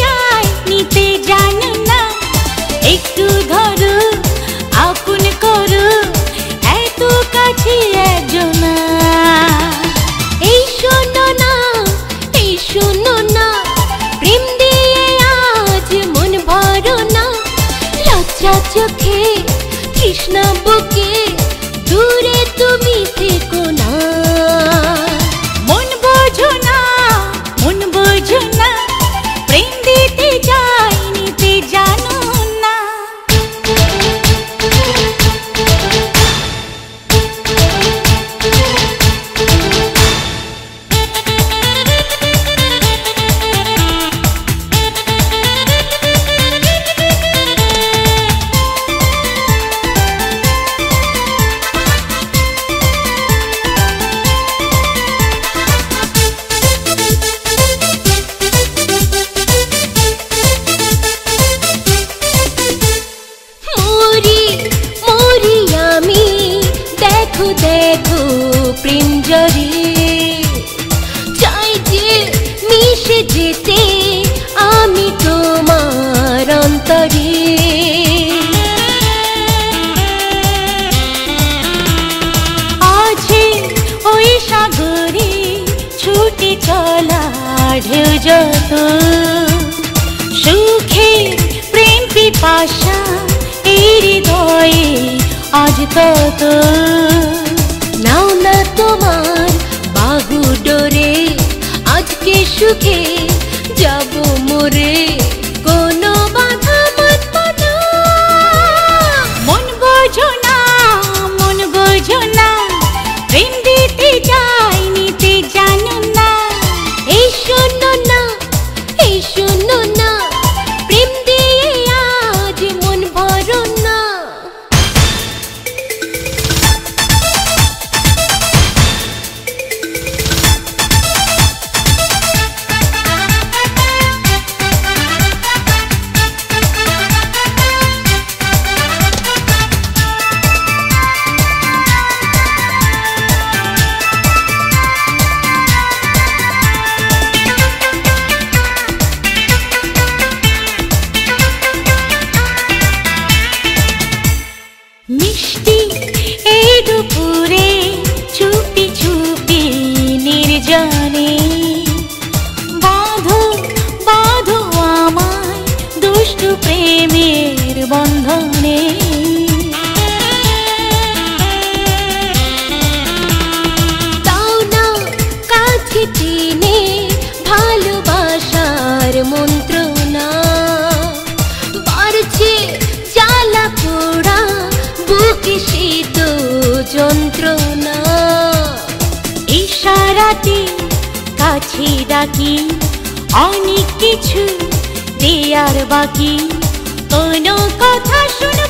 যায় নিতে জানো না, একটু ধরো আপন করো, এত কাছে একজনা। এই শোনো না, এই শোনো না, প্রেম দিয়ে আজ মন ভরো না। লজ্জা চোখে তৃষ্ণা বুকে দূরে তুমি থেকো না। মন বোঝো না, মন বোঝো না, প্রেম দিতে যাই নিতে জানো না। দেখো প্রেম জরে চাই যে মিশে যেতে আমি তোমার অন্তরে। আছে ওই সাগরে ছুটে চলা ঢেউ যত, সুখের প্রেম পিপাসা এই হৃদয়ে আজ তত। নাও না তোমার বাহু ডোরে, আজকে সুখে যাব মোরে, কোনো বাধা মানব না। মন বোঝো না, মন বোঝো না, প্রেম দিতে যাই নিতে জানো না। এই শোনো না, এই শোনো না, প্রেম দিয়ে আজ মন ভরো না। মিষ্টি এই দুপুরে চুপি চুপি নির্জনে বাঁধো বাঁধো আমায় দুষ্টু প্রেমের বন্ধনে। তাও না কাছে টেনে ভালোবাসার মন্ত্রণা, বাড়ছে জ্বালা পোড়া বুকে শীত যন্ত্রণা। ইশারাতে কাছে ডাকি, অনেক কিছু দেয়ার বাকি, কোনো কথা শুনবো